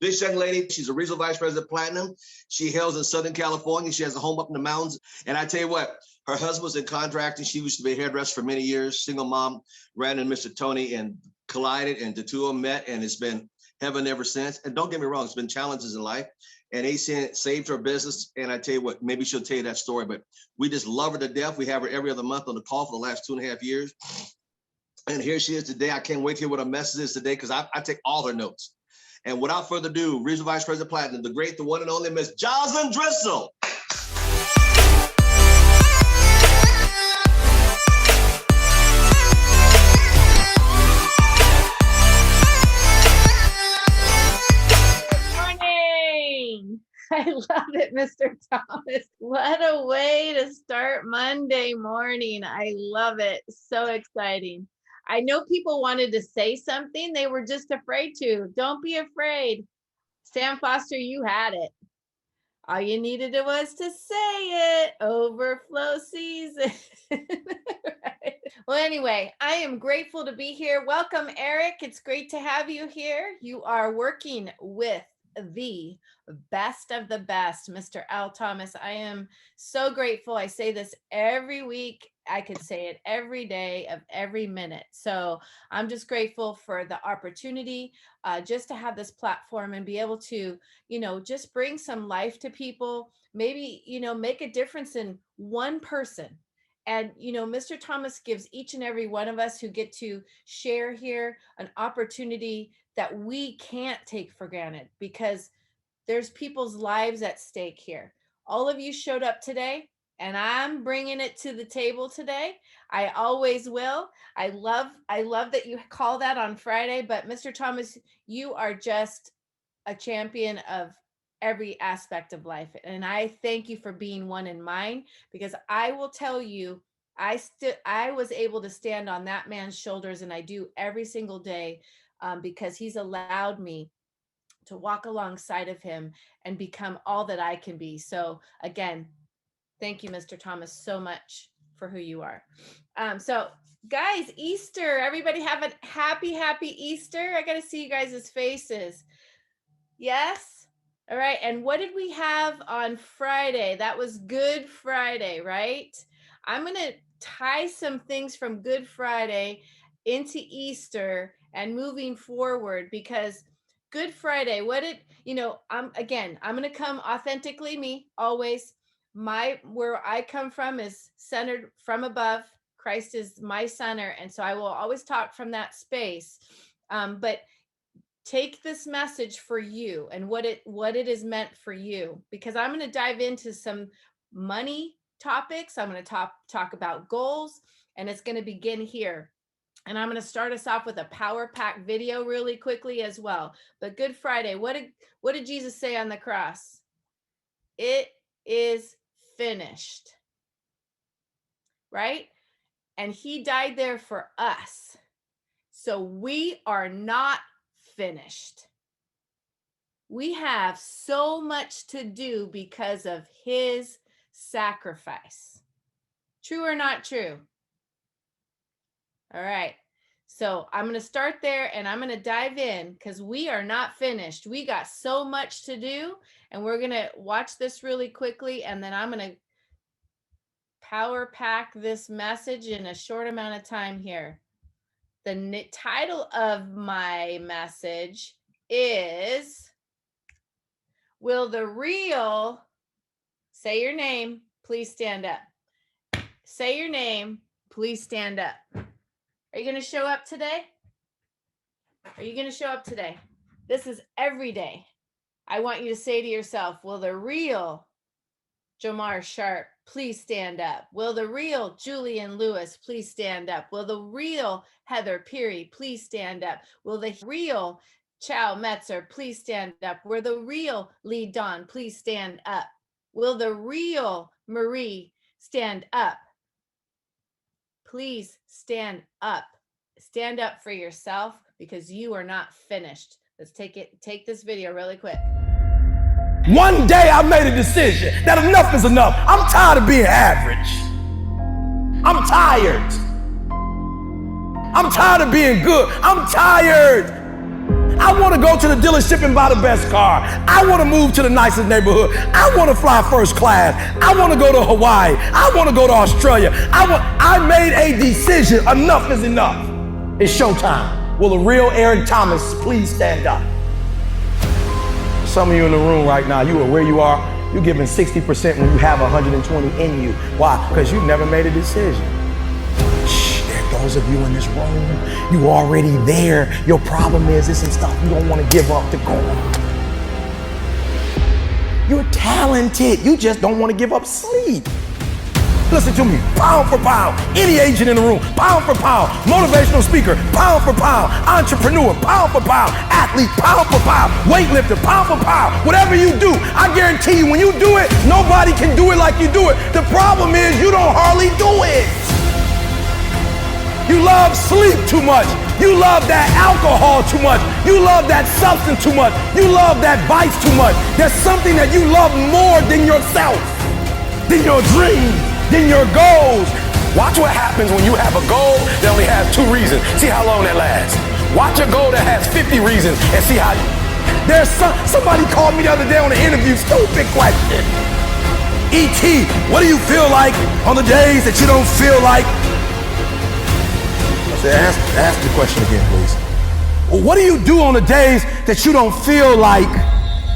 This young lady, she's a regional vice president platinum. She hails in Southern California. She has a home up in the mountains. And I tell you what, her husband was in contracting. She used to be a hairdresser for many years. Single mom, ran into Mr. Tony and collided, and the two of them met, and it's been heaven ever since. And don't get me wrong, it's been challenges in life. And ACN saved her business. And I tell you what, maybe she'll tell you that story, but we just love her to death. We have her every other month on the call for the last 2.5 years. And here she is today. I can't wait to hear what her message is today, because I take all her notes. And without further ado, Regional Vice President Platinum, the great, the one and only Miss Jocelyn Driskill. I love it, Mr. Thomas. What a way to start Monday morning. I love it. So exciting. I know people wanted to say something. They were just afraid to. Don't be afraid. Sam Foster, you had it. All you needed was to say it. Overflow season. Right. Well, anyway, I am grateful to be here. Welcome, Eric. It's great to have you here. You are working with the best of the best, Mr. Al Thomas. I am so grateful. I say this every week. I could say it every day of every minute. So I'm just grateful for the opportunity just to have this platform and be able to, just bring some life to people, maybe, make a difference in one person. And, Mr. Thomas gives each and every one of us who get to share here an opportunity that we can't take for granted, because there's people's lives at stake here. All of you showed up today, and I'm bringing it to the table today. I always will. I love that you call that on Friday, but Mr. Thomas, you are just a champion of every aspect of life. And I thank you for being one in mine, because I will tell you, I was able to stand on that man's shoulders, and I do every single day, because he's allowed me to walk alongside of him and become all that I can be. So again, thank you, Mr. Thomas, so much for who you are. So guys, Easter, everybody have a happy Easter. I got to see you guys' faces. Yes. All right. And what did we have on Friday? That was Good Friday, right? I'm going to tie some things from Good Friday into Easter and moving forward, because Good Friday, I'm going to come authentically me always. Where I come from is centered from above. Christ is my center. And so I will always talk from that space. But take this message for you and what it is meant for you, because I'm going to dive into some money topics. I'm going to talk about goals, and it's going to begin here. And I'm going to start us off with a power pack video really quickly as well. But Good Friday, what did Jesus say on the cross? It is finished, right? And he died there for us. So we are not finished. We have so much to do because of his sacrifice. True or not true? All right. So I'm going to start there, and I'm going to dive in, because we are not finished. We got so much to do, and we're going to watch this really quickly, and then I'm going to power pack this message in a short amount of time here. The title of my message is, will the real, say your name, please stand up. Say your name, please stand up. Are you going to show up today? Are you going to show up today? This is every day. I want you to say to yourself, will the real Jamar Sharp please stand up? Will the real Julian Lewis please stand up? Will the real Heather Peary please stand up? Will the real Chow Metzer please stand up? Will the real Lee Don please stand up? Will the real Marie stand up? Please stand up. Stand up for yourself, because you are not finished. Let's take this video really quick. One day I made a decision that enough is enough. I'm tired of being average. I'm tired. I'm tired of being good. I'm tired. I want to go to the dealership and buy the best car. I want to move to the nicest neighborhood. I want to fly first class. I want to go to Hawaii. I want to go to Australia. I made a decision. Enough is enough. It's showtime. Will a real Eric Thomas please stand up? Some of you in the room right now, you are where you are. You're giving 60% when you have 120 in you. Why? Because you never made a decision. Shh, there are those of you in this room, you already there. Your problem is this and stuff you don't want to give up to go on. You're talented. You just don't want to give up sleep. Listen to me, pound for pound, any agent in the room, pound for pound, motivational speaker, pound for pound, entrepreneur, pound for pound, athlete, pound for pound, weightlifter, pound for pound, whatever you do, I guarantee you when you do it, nobody can do it like you do it. The problem is you don't hardly do it. You love sleep too much. You love that alcohol too much. You love that substance too much. You love that vice too much. There's something that you love more than yourself, than your dreams, than your goals. Watch what happens when you have a goal that only has 2 reasons. See how long that lasts. Watch a goal that has 50 reasons and see how. There's somebody called me the other day on an interview, stupid question. E.T., what do you feel like on the days that you don't feel like? I said, ask the question again, please. Well, what do you do on the days that you don't feel like?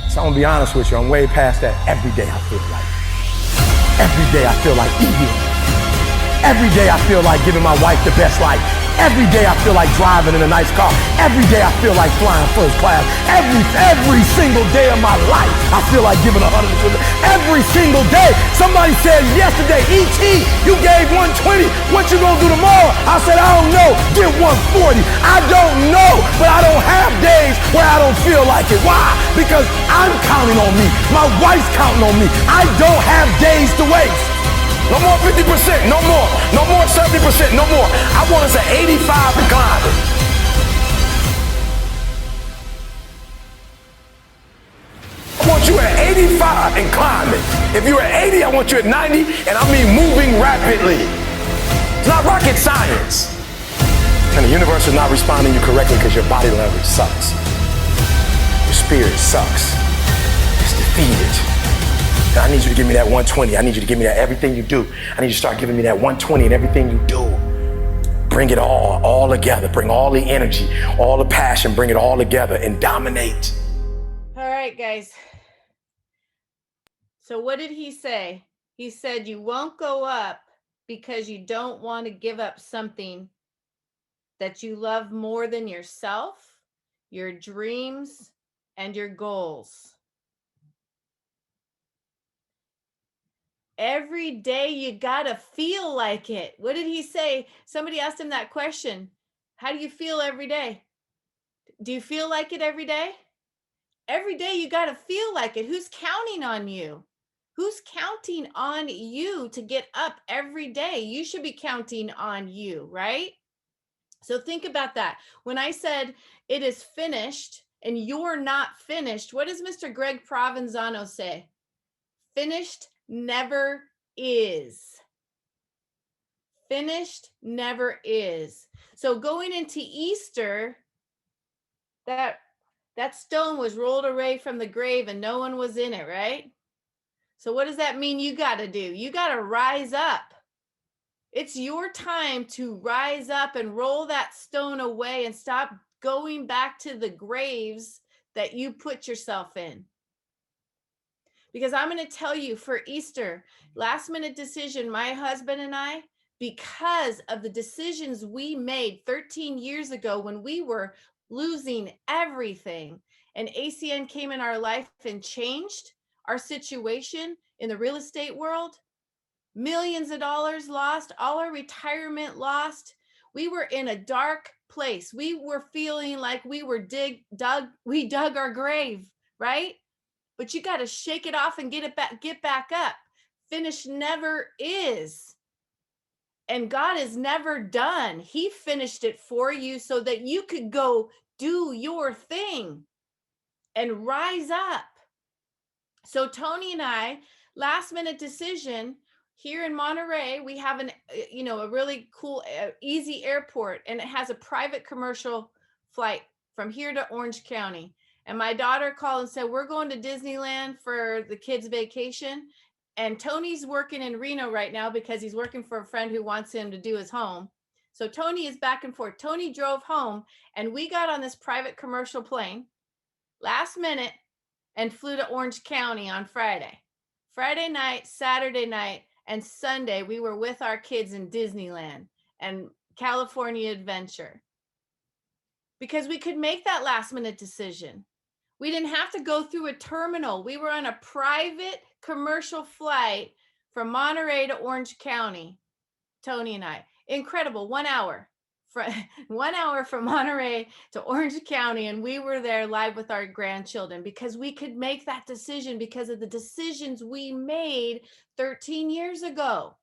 So I'm gonna be honest with you, I'm way past that. Every day I feel like. Every day I feel like eating. Every day I feel like giving my wife the best life. Every day I feel like driving in a nice car. Every day I feel like flying first class. Every single day of my life, I feel like giving 100%. Every single day. Somebody said yesterday, E.T., you gave 120. What you gonna do tomorrow? I said, I don't know. Give 140. I don't know, but I don't have days where I don't feel like it. Why? Because I'm counting on me. My wife's counting on me. I don't have days to waste. No more 50%, no more. No more 70%, no more. I want us at 85 and climbing. I want you at 85 and climbing. If you're at 80, I want you at 90, and I mean moving rapidly. It's not rocket science. And the universe is not responding to you correctly because your body language sucks. Your spirit sucks. It's defeated. I need you to give me that 120. I need you to give me that everything you do. I need you to start giving me that 120 in everything you do. Bring it all together. Bring all the energy, all the passion, bring it all together and dominate. All right, guys. So what did he say? He said you won't go up because you don't want to give up something that you love more than yourself, your dreams, and your goals. Every day you gotta feel like it. What did he say? Somebody asked him that question. How do you feel every day? Do you feel like it every day? Every day you gotta feel like it. Who's counting on you? Who's counting on you to get up every day? You should be counting on you, right? So think about that. When I said it is finished and you're not finished, what does Mr. Greg Provenzano say? Finished never is. Finished never is. So going into Easter, that stone was rolled away from the grave and no one was in it, right? So what does that mean you got to do? You got to rise up. It's your time to rise up and roll that stone away and stop going back to the graves that you put yourself in. Because I'm going to tell you, for Easter, last minute decision, my husband and I, because of the decisions we made 13 years ago when we were losing everything, and ACN came in our life and changed our situation in the real estate world, millions of dollars lost, all our retirement lost. We were in a dark place. We were feeling like we dug our grave, right? But you got to shake it off and get back up. Finish never is. And God is never done. He finished it for you so that you could go do your thing and rise up. So Tony and I, last minute decision, here in Monterey, we have a really cool, easy airport, and it has a private commercial flight from here to Orange County. And my daughter called and said, we're going to Disneyland for the kids' vacation. And Tony's working in Reno right now because he's working for a friend who wants him to do his home. So Tony is back and forth. Tony drove home and we got on this private commercial plane last minute and flew to Orange County on Friday. Friday night, Saturday night, and Sunday, we were with our kids in Disneyland and California Adventure because we could make that last minute decision. We didn't have to go through a terminal. We were on a private commercial flight from Monterey to Orange County, Tony and I. Incredible, 1 hour. 1 hour from Monterey to Orange County, and we were there live with our grandchildren because we could make that decision because of the decisions we made 13 years ago.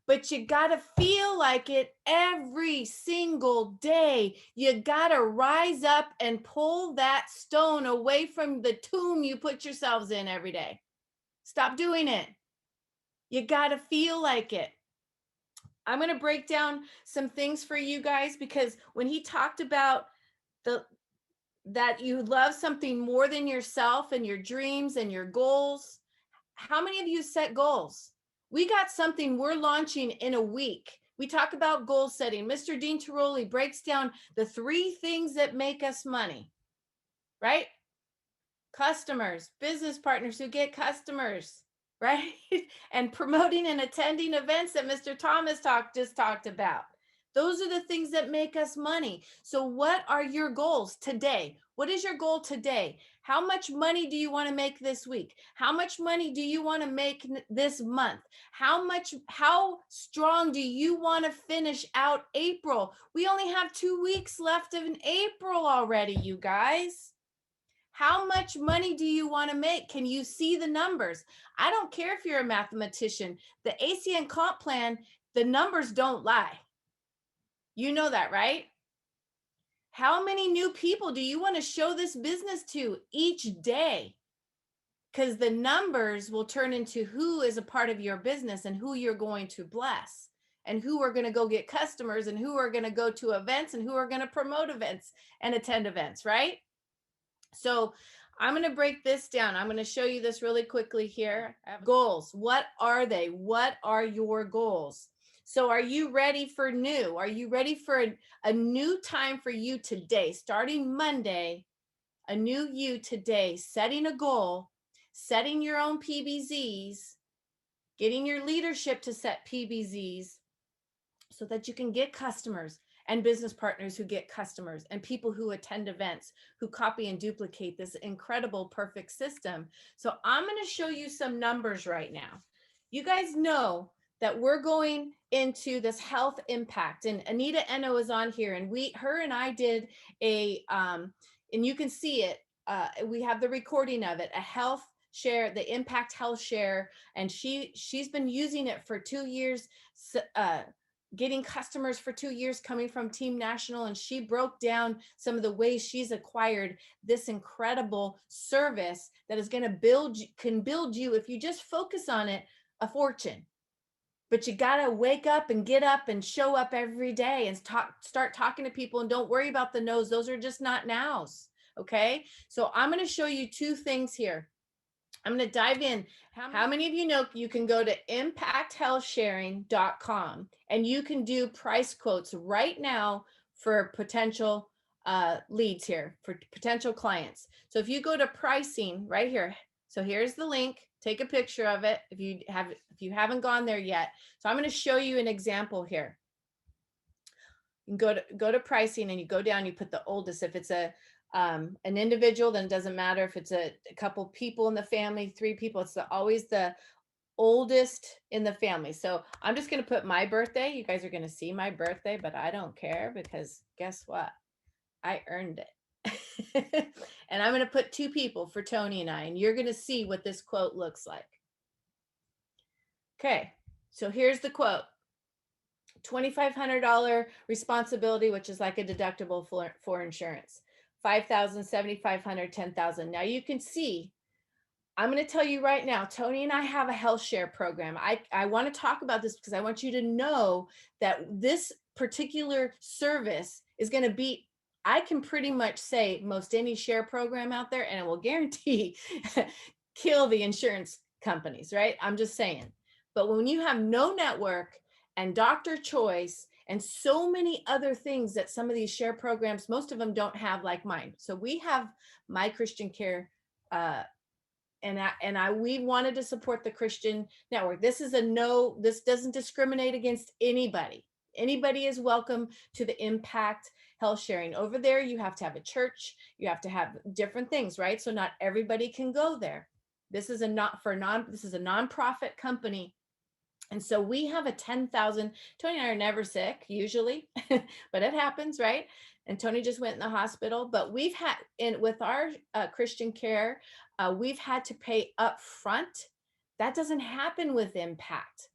But you got to feel like it every single day. You got to rise up and pull that stone away from the tomb you put yourselves in every day. Stop doing it. You got to feel like it. I'm going to break down some things for you guys because when he talked about that you love something more than yourself and your dreams and your goals, how many of you set goals? We got something we're launching in a week. We talk about goal setting. Mr. Dean Tiroli breaks down the 3 things that make us money, right? Customers, business partners who get customers, right? And promoting and attending events that Mr. Thomas just talked about. Those are the things that make us money. So what are your goals today? What is your goal today? How much money do you want to make this week? How much money do you want to make this month? How strong do you want to finish out April? We only have 2 weeks left in April already, you guys. How much money do you want to make? Can you see the numbers? I don't care if you're a mathematician. The ACN comp plan, the numbers don't lie. You know that, right? How many new people do you want to show this business to each day? Because the numbers will turn into who is a part of your business and who you're going to bless and who are going to go get customers and who are going to go to events and who are going to promote events and attend events, right? So I'm going to break this down. I'm going to show you this really quickly here. Goals. What are they? What are your goals? So are you ready for new? Are you ready for a new time for you today? Starting Monday, a new you today, setting a goal, setting your own PBZs, getting your leadership to set PBZs so that you can get customers and business partners who get customers and people who attend events, who copy and duplicate this incredible, perfect system. So I'm going to show you some numbers right now. You guys know that we're going into this health impact, and Anita Eno is on here, and her and I did a, and you can see it, we have the recording of it, a health share, the impact health share, and she's been using it for 2 years, getting customers for 2 years coming from Team National, and she broke down some of the ways she's acquired this incredible service that is going to can build you, if you just focus on it, a fortune. But you got to wake up and get up and show up every day and start talking to people, and don't worry about the no's. Those are just not nows. Okay. So I'm going to show you 2 things here. I'm going to dive in. How many of you know you can go to impacthealthsharing.com and you can do price quotes right now for potential leads here, for potential clients. So if you go to pricing right here, so here's the link, take a picture of it if you haven't gone there yet. So I'm going to show you an example here. You can go to pricing and you go down, you put the oldest. If it's an individual, then it doesn't matter. If it's a couple people in the family, 3 people, it's always the oldest in the family. So I'm just going to put my birthday. You guys are going to see my birthday, but I don't care because guess what? I earned it. And I'm going to put 2 people for Tony and I, and you're going to see what this quote looks like. Okay. So here's the quote. $2,500 responsibility, which is like a deductible for insurance. $5,000, $7,500, $10,000. Now you can see, I'm going to tell you right now, Tony and I have a health share program. I want to talk about this because I want you to know that this particular service is going to beat I can pretty much say most any share program out there, and it will guarantee kill the insurance companies, right? I'm just saying. But when you have no network and doctor choice and so many other things that some of these share programs, most of them don't have, like mine. So we have My Christian Care, we wanted to support the Christian network. This doesn't discriminate against anybody. Anybody is welcome to the Impact Health Sharing. Over there, you have to have a church, you have to have different things, right? So not everybody can go there. This is a nonprofit company. And so we have a 10,000, Tony and I are never sick usually, but it happens, right? And Tony just went in the hospital, but we've had, with our Christian Care, we've had to pay up front. That doesn't happen with Impact.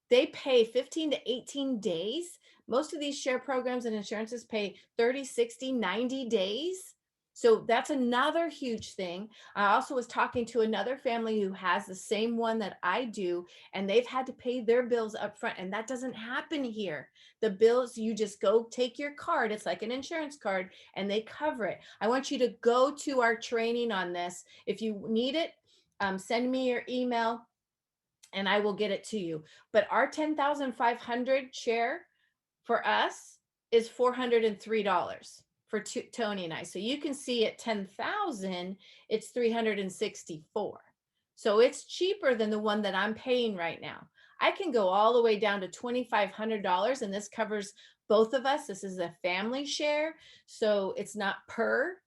They pay 15 to 18 days. Most of these share programs and insurances pay 30, 60, 90 days. So that's another huge thing. I also was talking to another family who has the same one that I do, and they've had to pay their bills up front, and that doesn't happen here. The bills, you just go take your card. It's like an insurance card, and they cover it. I want you to go to our training on this. If you need it, send me your email and I will get it to you. But our 10,500 share for us is $403 for Tony and I. So you can see at 10,000, it's 364. So it's cheaper than the one that I'm paying right now. I can go all the way down to $2,500, and this covers both of us. This is a family share, so it's not per.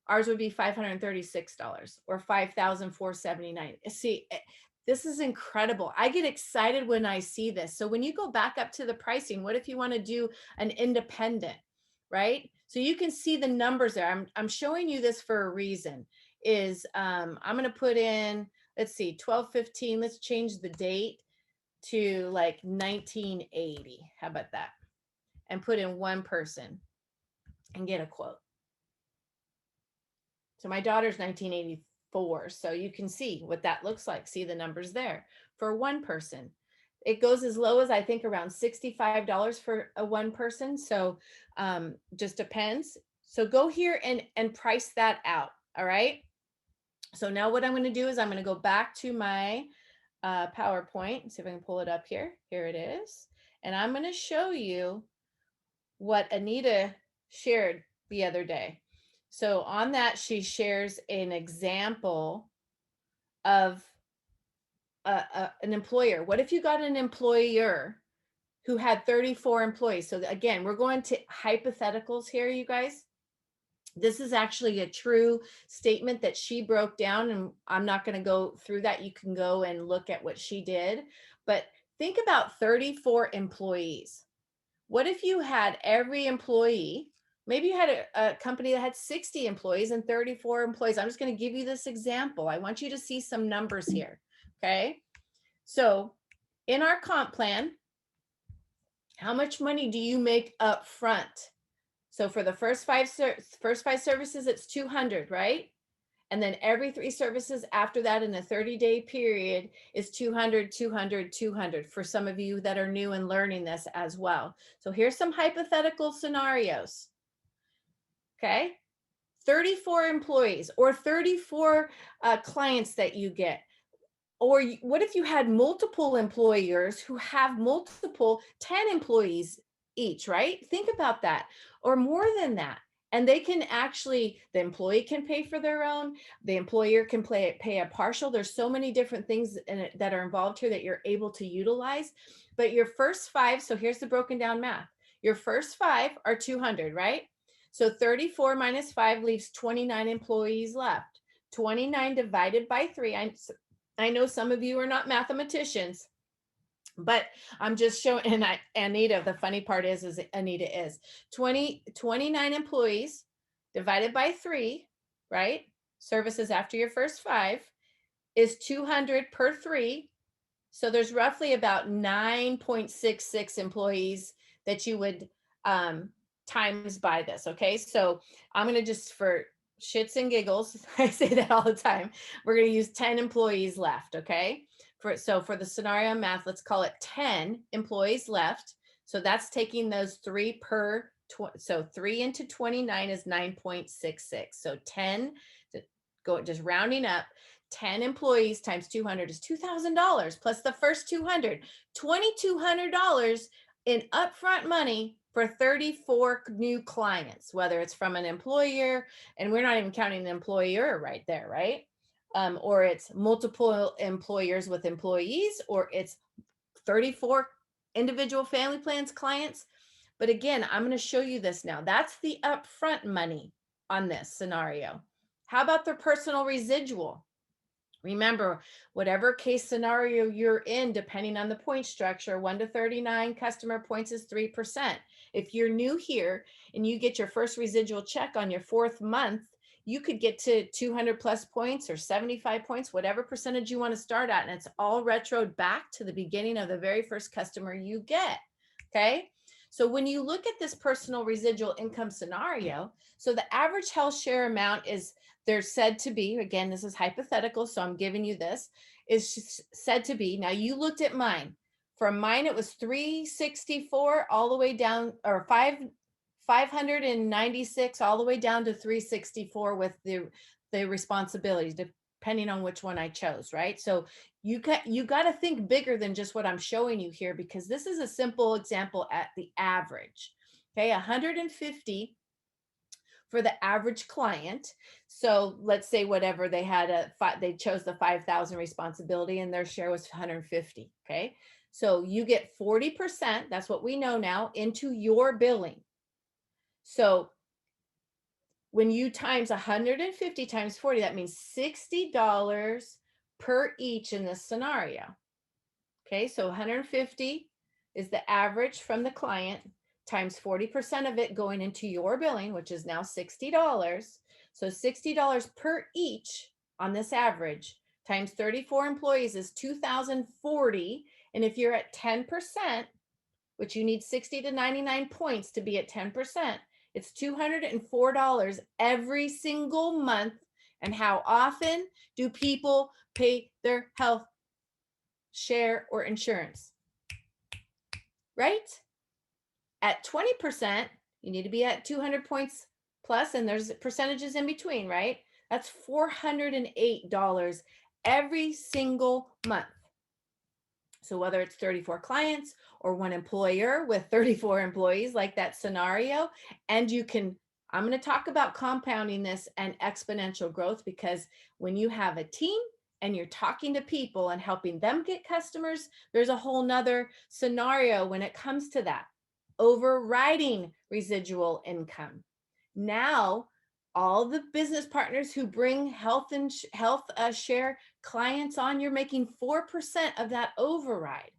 Ours would be $536 or $5,479. See, this is incredible. I get excited when I see this. So when you go back up to the pricing, what if you want to do an independent, right? So you can see the numbers there. I'm showing you this for a reason. I'm going to put in, let's see, 12/15. Let's change the date to like 1980. How about that? And put in one person and get a quote. So my daughter's 1984. So you can see what that looks like. See the numbers there for one person. It goes as low as I think around $65 for a one person. So just depends. So go here and price that out. All right. So now what I'm going to do is I'm going to go back to my PowerPoint. See if I can pull it up here. Here it is. And I'm going to show you what Anita shared the other day. So on that, she shares an example of an employer. What if you got an employer who had 34 employees? So again, we're going to hypotheticals here, you guys. This is actually a true statement that she broke down, and I'm not going to go through that. You can go and look at what she did. But think about 34 employees. What if you had every employee? Maybe you had a company that had 60 employees and 34 employees. I'm just going to give you this example. I want you to see some numbers here. Okay. So in our comp plan, how much money do you make up front? So for the first five services, it's 200, right? And then every 3 services after that in a 30-day period is 200, 200, 200 for some of you that are new and learning this as well. So here's some hypothetical scenarios. Okay. 34 employees or 34 clients that you get. Or what if you had multiple employers who have multiple 10 employees each, right? Think about that, or more than that. And they can actually, the employee can pay for their own, the employer can pay a partial. There's so many different things in it that are involved here that you're able to utilize. But your first 5, so here's the broken down math. Your first 5 are 200, right? So 34 minus 5 leaves 29 employees left. 29 divided by 3. I know some of you are not mathematicians, but I'm just showing, and Anita, the funny part is Anita is 29 employees divided by 3, right? Services after your first 5 is 200 per 3. So there's roughly about 9.66 employees that you would times by this. Okay. So I'm going to just, for shits and giggles, I say that all the time, we're going to use 10 employees left. Okay. So for the scenario math, let's call it 10 employees left. So that's taking those 3 per so 3 into 29 is 9.66. So 10, just rounding up, 10 employees times 200 is $2,000 plus the first 200, $2,200 in upfront money for 34 new clients, whether it's from an employer, and we're not even counting the employer right there, right? Or it's multiple employers with employees, or it's 34 individual family plans clients. But again, I'm going to show you this now. That's the upfront money on this scenario. How about the personal residual? Remember, whatever case scenario you're in, depending on the point structure, 1 to 39 customer points is 3%. If you're new here and you get your first residual check on your 4th month, you could get to 200 plus points or 75 points, whatever percentage you want to start at. And it's all retroed back to the beginning of the very first customer you get. Okay. So when you look at this personal residual income scenario, so the average health share amount is, they're said to be, again, this is hypothetical, so I'm giving you this, is said to be, now you looked at mine. For mine, it was 364 all the way down, or 596 all the way down to 364 with the responsibilities, depending on which one I chose, right? So you got to think bigger than just what I'm showing you here, because this is a simple example at the average. Okay, 150 for the average client. So let's say whatever they had, they chose the 5,000 responsibility and their share was 150. Okay. So you get 40%. That's what we know now, into your billing. So when you times 150 times 40, that means $60 per each in this scenario. Okay. So 150 is the average from the client, times 40% of it going into your billing, which is now $60. So $60 per each on this average, times 34 employees is $2,040. And if you're at 10%, which you need 60 to 99 points to be at 10%, it's $204 every single month. And how often do people pay their health share or insurance? Right? At 20%, you need to be at 200 points plus, and there's percentages in between, right? That's $408 every single month. So whether it's 34 clients or one employer with 34 employees, like that scenario, and I'm going to talk about compounding this and exponential growth, because when you have a team and you're talking to people and helping them get customers, there's a whole nother scenario when it comes to that. Overriding residual income. Now, all the business partners who bring health share clients on, you're making 4% of that override.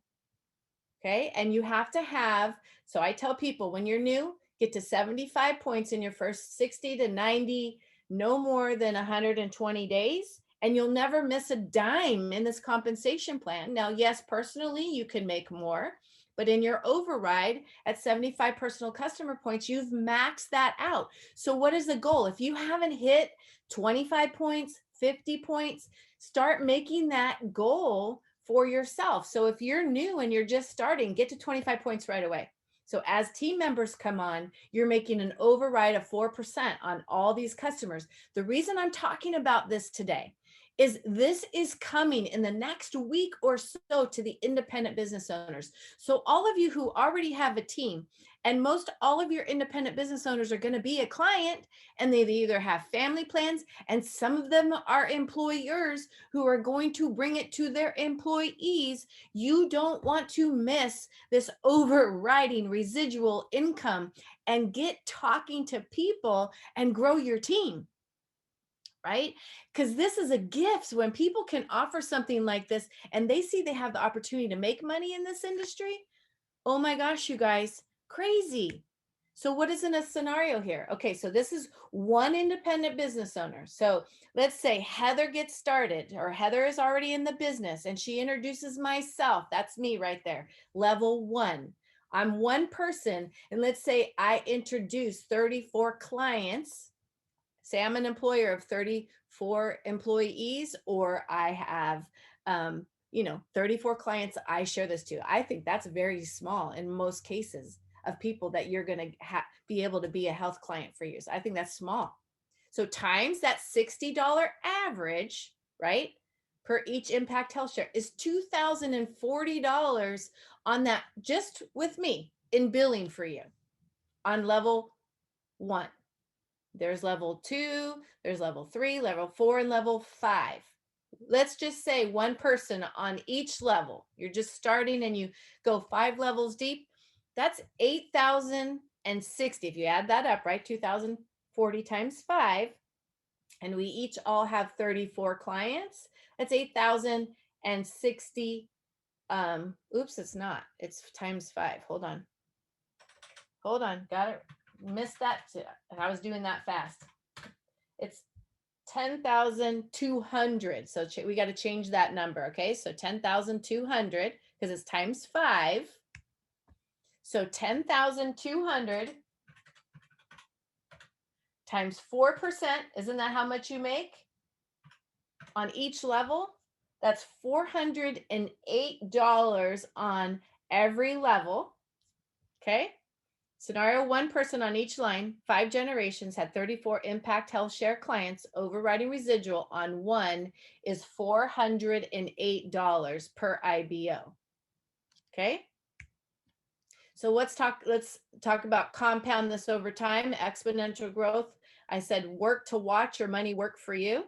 Okay. And you have to have, so I tell people, when you're new, get to 75 points in your first 60 to 90, no more than 120 days. And you'll never miss a dime in this compensation plan. Now, yes, personally, you can make more, but in your override at 75 personal customer points, you've maxed that out. So what is the goal? If you haven't hit 25 points, 50 points, start making that goal for yourself. So if you're new and you're just starting, get to 25 points right away. So as team members come on, you're making an override of 4% on all these customers. The reason I'm talking about this today is this is coming in the next week or so to the independent business owners. So all of you who already have a team, and most all of your independent business owners are going to be a client, and they either have family plans, and some of them are employers who are going to bring it to their employees. You don't want to miss this overriding residual income and get talking to people and grow your team. Right? Because this is a gift. When people can offer something like this and they see they have the opportunity to make money in this industry, oh my gosh, you guys, crazy. So what is in a scenario here? Okay, so this is one independent business owner. So let's say Heather gets started, or Heather is already in the business and she introduces myself. That's me right there. Level 1. I'm one person. And let's say I introduce 34 clients. Say I'm an employer of 34 employees, or I have, 34 clients I share this to. I think that's very small in most cases. of people that you're going to be able to be a health client for you. So I think that's small. So times that $60 average, right, per each impact health share is $2,040 on that, just with me in billing for you on level 1. There's level 2, there's level 3, level 4, and level 5. Let's just say one person on each level. You're just starting and you go 5 levels deep. That's 8,060. If you add that up, right? 2,040 times 5. And we each all have 34 clients. That's 8,060. Oops, it's not. It's times 5. Hold on. Got it. Missed that. I was doing that fast. It's 10,200. So we got to change that number. Okay. So 10,200 because it's times 5. So 10,200 times 4%. Isn't that how much you make on each level? That's $408 on every level. Okay. Scenario 1 person on each line, 5 generations, had 34 impact health share clients. Overriding residual on 1 is $408 per IBO. Okay. So let's talk about compound this over time, exponential growth. I said work to watch your money work for you.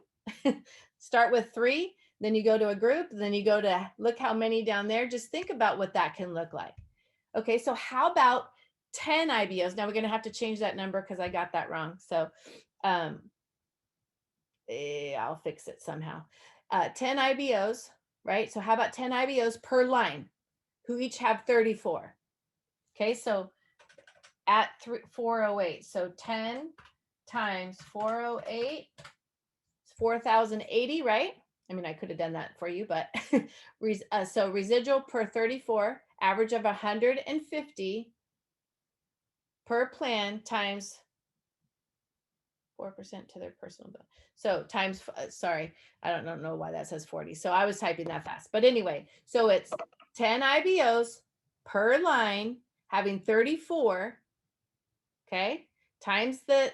Start with 3, then you go to a group, then you go to look how many down there. Just think about what that can look like. Okay, so how about 10 IBOs? Now we're going to have to change that number because I got that wrong. So I'll fix it somehow. 10 IBOs, right? So how about 10 IBOs per line who each have 34? Okay, so at 408. So 10 times 408 is 4,080, right? I mean, I could have done that for you, but so residual per 34, average of 150 per plan times 4% to their personal bill. So times, sorry, I don't know why that says 40. So I was typing that fast. But anyway, so it's 10 IBOs per line having 34, okay, times the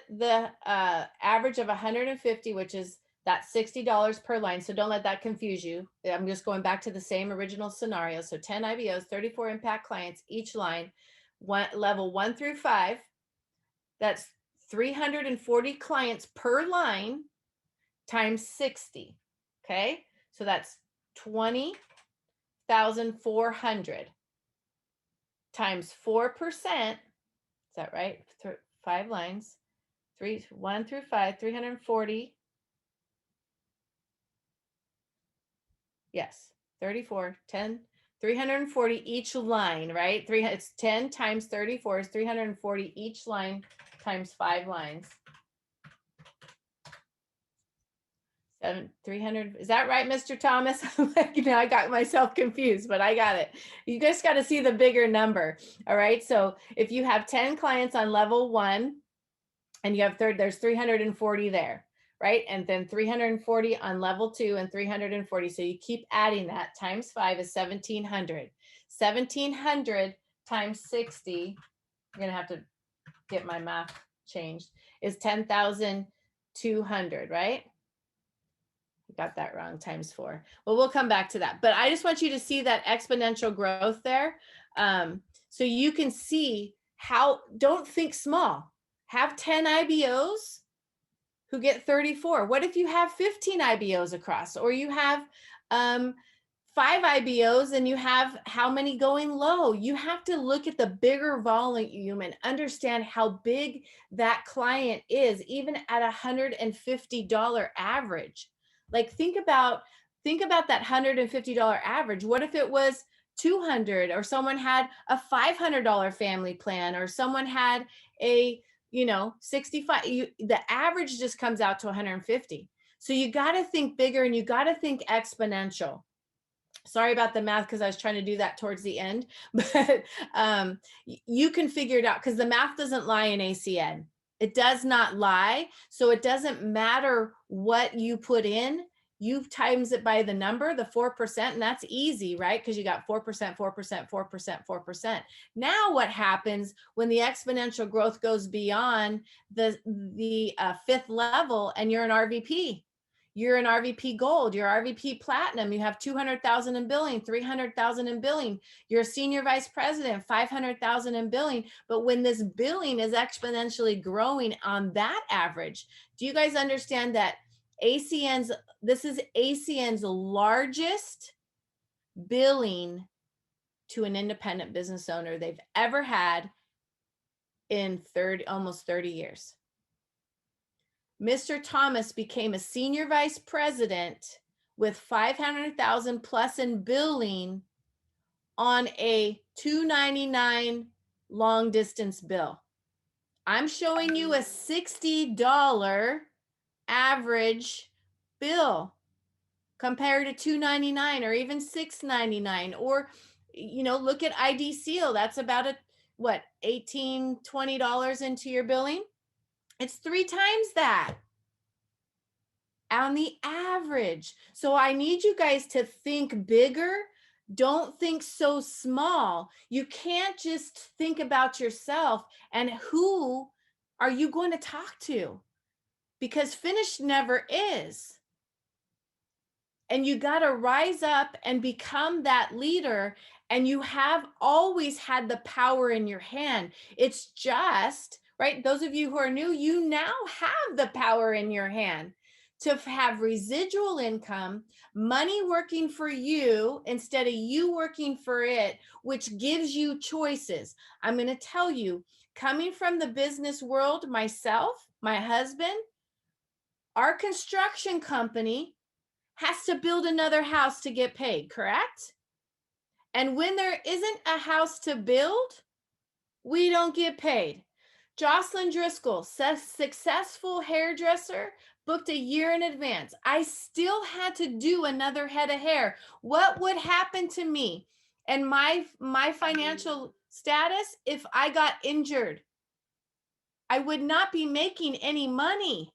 average of 150, which is that $60 per line. So don't let that confuse you. I'm just going back to the same original scenario. So 10 IBOs, 34 impact clients, each line, level 1 through 5. That's 340 clients per line times 60. Okay. So that's 20,400 times 4%. Is that right? 5 lines, 1 through 5, 340. Yes, 34, 10, 340 each line, right? It's 10 times 34 is 340 each line times 5 lines. 300. Is that right, Mr. Thomas? I got myself confused, but I got it. You guys got to see the bigger number. All right. So if you have 10 clients on level 1 and you have there's 340 there, right? And then 340 on level 2 and 340. So you keep adding that times 5 is 1,700. 1,700 times 60. I'm going to have to get my math changed, is 10,200, right? Got that wrong, times 4. Well, we'll come back to that. But I just want you to see that exponential growth there. So you can see how, don't think small. Have 10 IBOs who get 34. What if you have 15 IBOs across, or you have 5 IBOs and you have how many going low? You have to look at the bigger volume and understand how big that client is, even at $150 average. Like think about that $150 average. What if it was 200, or someone had a $500 family plan, or someone had a 65? The average just comes out to 150. So you got to think bigger and you got to think exponential. Sorry about the math because I was trying to do that towards the end, but you can figure it out because the math doesn't lie in ACN. It does not lie. So it doesn't matter what you put in. you times it by the number, the 4%, and that's easy, right? Because you got 4%, 4%, 4%, 4%. Now what happens when the exponential growth goes beyond the fifth level and you're an RVP? You're an RVP gold, you're RVP platinum, you have 200,000 in billing, 300,000 in billing, you're a senior vice president, 500,000 in billing. But when this billing is exponentially growing on that average, do you guys understand that this is ACN's largest billing to an independent business owner they've ever had in almost 30 years. Mr. Thomas became a senior vice president with 500,000 plus in billing on a $299 long distance bill. I'm showing you a $60 average bill compared to $299 or even $699, or look at ID Seal. That's about $18, $20 into your billing. It's 3 times that on the average. So I need you guys to think bigger. Don't think so small. You can't just think about yourself and who are you going to talk to, because finished never is. And you got to rise up and become that leader. And you have always had the power in your hand. It's just, right? Those of you who are new, you now have the power in your hand to have residual income, money working for you instead of you working for it, which gives you choices. I'm going to tell you, coming from the business world, myself, my husband, our construction company has to build another house to get paid, correct? And when there isn't a house to build, we don't get paid. Jocelyn Driskill, successful hairdresser, booked a year in advance. I still had to do another head of hair. What would happen to me and my financial status if I got injured? I would not be making any money.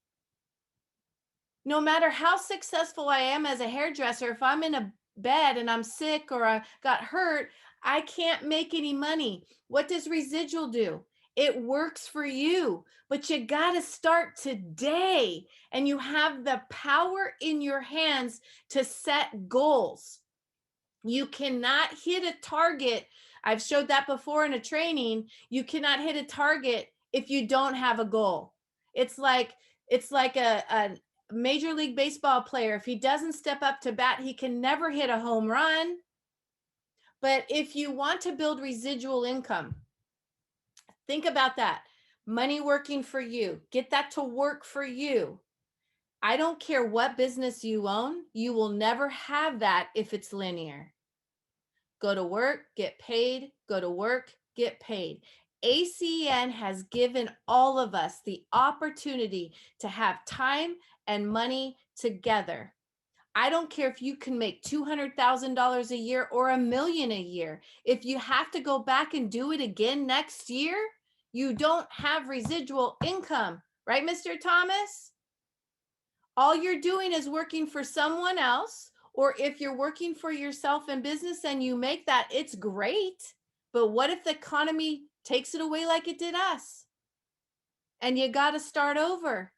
No matter how successful I am as a hairdresser, if I'm in a bed and I'm sick or I got hurt, I can't make any money. What does residual do? It works for you, but you got to start today, and you have the power in your hands to set goals. You cannot hit a target. I've showed that before in a training. You cannot hit a target if you don't have a goal. It's like a Major League Baseball player. If he doesn't step up to bat, he can never hit a home run. But if you want to build residual income, think about that. Money working for you. Get that to work for you. I don't care what business you own. You will never have that if it's linear. Go to work, get paid. Go to work, get paid. ACN has given all of us the opportunity to have time and money together. I don't care if you can make $200,000 a year or $1 million a year. If you have to go back and do it again next year, you don't have residual income, right, Mr. Thomas? All you're doing is working for someone else, or if you're working for yourself in business and you make that, it's great. But what if the economy takes it away like it did us? And you got to start over.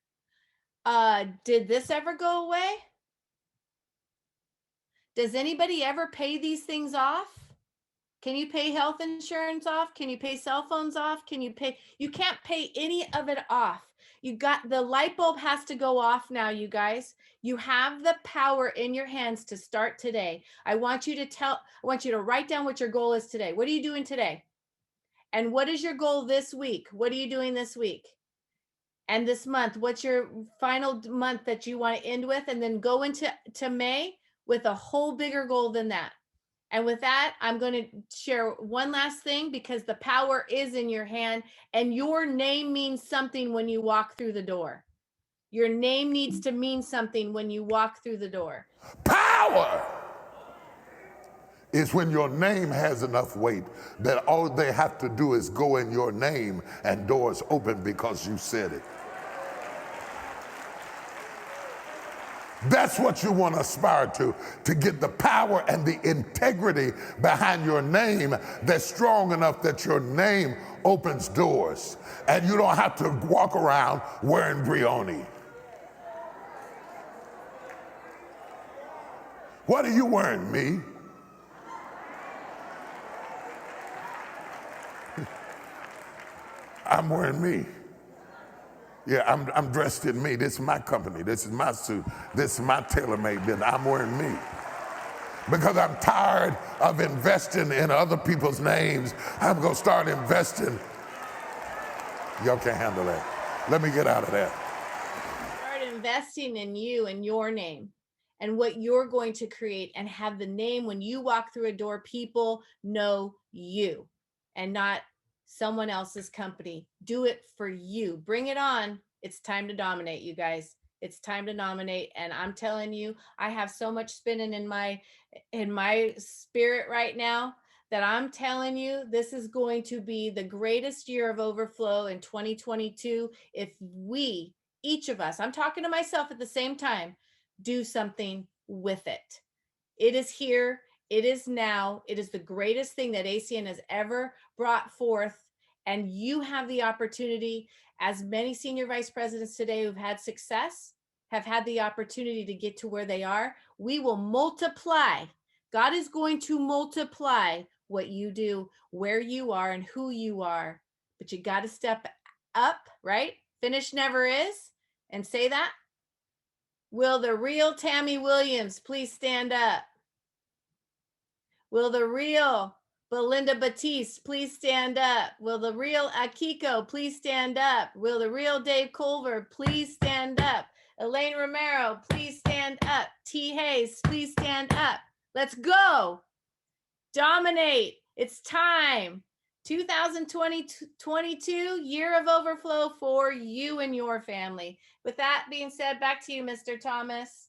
Did this ever go away? Does anybody ever pay these things off? Can you pay health insurance off? Can you pay cell phones off? You can't pay any of it off. The light bulb has to go off now, you guys. You have the power in your hands to start today. I want you to write down what your goal is today. What are you doing today? And what is your goal this week? What are you doing this week? And this month, what's your final month that you want to end with? And then go into May with a whole bigger goal than that. And with that, I'm going to share one last thing, because the power is in your hand, and your name means something when you walk through the door. Your name needs to mean something when you walk through the door. Power is when your name has enough weight that all they have to do is go in your name and doors open because you said it. That's what you want to aspire to get the power and the integrity behind your name that's strong enough that your name opens doors and you don't have to walk around wearing Brioni. What are you wearing, me? I'm wearing me. Yeah, I'm dressed in me. This is my company. This is my suit. This is my tailor-made business. I'm wearing me. Because I'm tired of investing in other people's names. I'm going to start investing. Y'all can't handle that. Let me get out of that. Start investing in you and your name and what you're going to create, and have the name when you walk through a door, people know you and not someone else's company. Do it for you. Bring it on. It's time to dominate, you guys. It's time to nominate. And I'm telling you, I have so much spinning in my spirit right now that I'm telling you, this is going to be the greatest year of overflow in 2022. If we, each of us, I'm talking to myself at the same time, do something with it. It is here. It is now. It is the greatest thing that ACN has ever brought forth. And you have the opportunity, as many senior vice presidents today who've had success have had the opportunity to get to where they are. We will multiply. God is going to multiply what you do, where you are, and who you are. But you got to step up, right? Finish never is. And say that. Will the real Tammy Williams please stand up? Will the real Belinda Batiste please stand up? Will the real Akiko please stand up? Will the real Dave Culver please stand up? Elaine Romero, please stand up. T. Hayes, please stand up. Let's go. Dominate. It's time. 2022 year of overflow for you and your family. With that being said, back to you, Mr. Thomas.